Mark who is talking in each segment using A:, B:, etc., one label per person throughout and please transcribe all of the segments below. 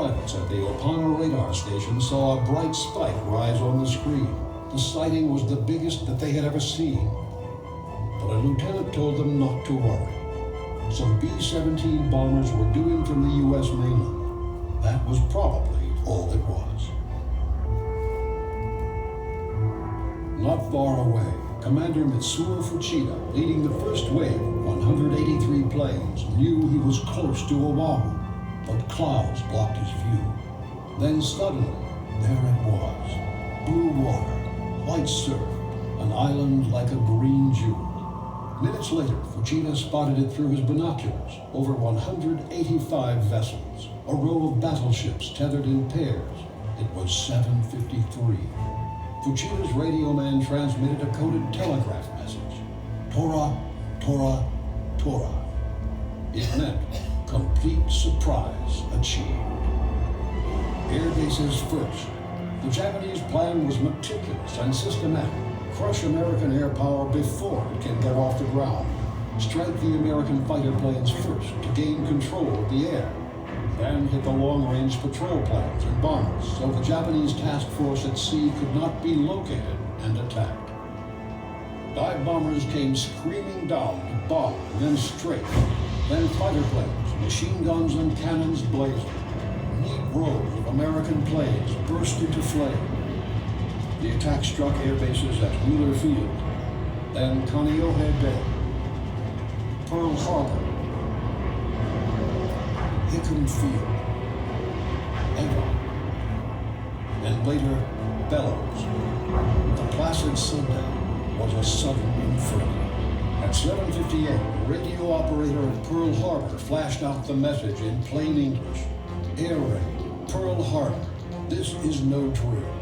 A: Pilots at the Opana radar station saw a bright spike rise on the screen. The sighting was the biggest that they had ever seen. But a lieutenant told them not to worry. Some B-17 bombers were due in from the U.S. mainland. That was probably all it was. Not far away, Commander Mitsuo Fuchida, leading the first wave of 183 planes, knew he was close to Oahu, but clouds blocked his view. Then suddenly, there it was. Blue water, white surf, an island like a green jewel. Minutes later, Fuchida spotted it through his binoculars. Over 185 vessels, a row of battleships tethered in pairs. It was 7:53. Fuchida's radio man transmitted a coded telegraph message. Tora, Tora, Tora. It meant complete surprise achieved. Air bases first. The Japanese plan was meticulous and systematic. Crush American air power before it can get off the ground. Strike the American fighter planes first to gain control of the air. Then hit the long-range patrol planes and bombers so the Japanese task force at sea could not be located and attacked. Dive bombers came screaming down to bomb and then strike. Then fighter planes, machine guns and cannons blazing. Neat rows of American planes burst into flame. The attack struck air bases at Wheeler Field, then Kaneohe Bay, Pearl Harbor, Hickam Field, Avon, and later Bellows. The placid Sunday was a southern inferno. At 7:58, the radio operator at Pearl Harbor flashed out the message in plain English. Air raid, Pearl Harbor, this is no drill.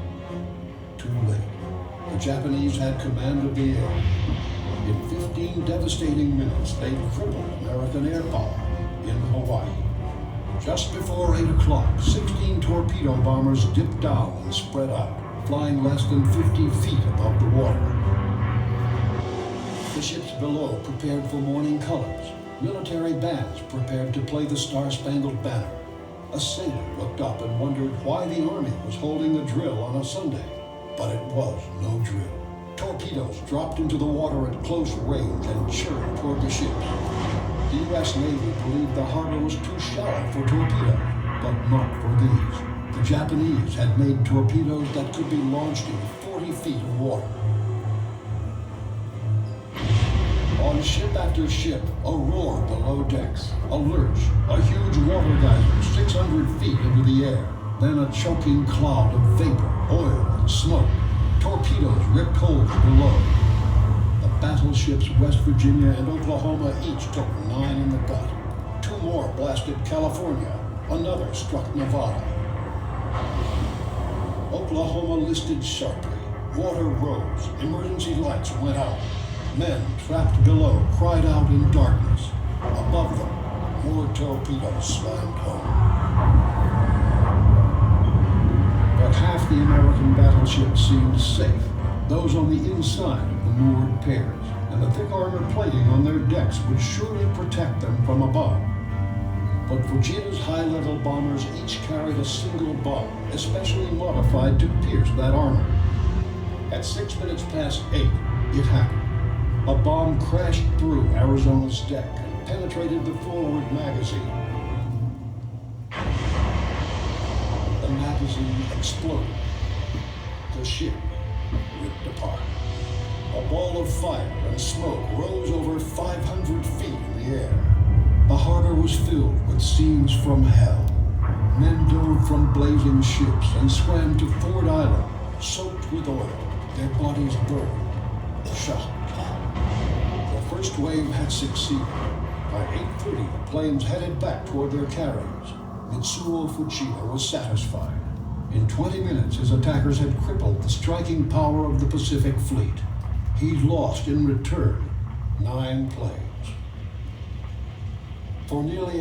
A: Too late. The Japanese had command of the air. In 15 devastating minutes, they crippled American air power in Hawaii. Just before 8 o'clock, 16 torpedo bombers dipped down and spread out, flying less than 50 feet above the water. The ships below prepared for morning colors. Military bands prepared to play the Star-Spangled Banner. A sailor looked up and wondered why the Army was holding a drill on a Sunday. But it was no drill. Torpedoes dropped into the water at close range and churned toward the ships. The U.S. Navy believed the harbor was too shallow for torpedoes, but not for these. The Japanese had made torpedoes that could be launched in 40 feet of water. On ship after ship, a roar below decks, a lurch, a huge water geyser 600 feet into the air, then a choking cloud of vapor, oil, and smoke. Torpedoes ripped holes below. The battleships West Virginia and Oklahoma each took 9 in the gut. 2 more blasted California. Another struck Nevada. Oklahoma listed sharply. Water rose. Emergency lights went out. Men trapped below cried out in darkness. Above them, more torpedoes slammed home. But half the American battleships seemed safe. Those on the inside of the moored pairs, and the thick armor plating on their decks would surely protect them from above. But Fuchida's high-level bombers each carried a single bomb, especially modified to pierce that armor. At 6 minutes past 8, it happened. A bomb crashed through Arizona's deck and penetrated the forward magazine. The magazine exploded. The ship ripped apart. A ball of fire and smoke rose over 500 feet in the air. The harbor was filled with scenes from hell. Men dove from blazing ships and swam to Ford Island, soaked with oil, their bodies burned, shocked. The first wave had succeeded. By 8:30, the planes headed back toward their carriers. Mitsuo Fuchida was satisfied. In 20 minutes, his attackers had crippled the striking power of the Pacific Fleet. He'd lost in return 9 planes. For nearly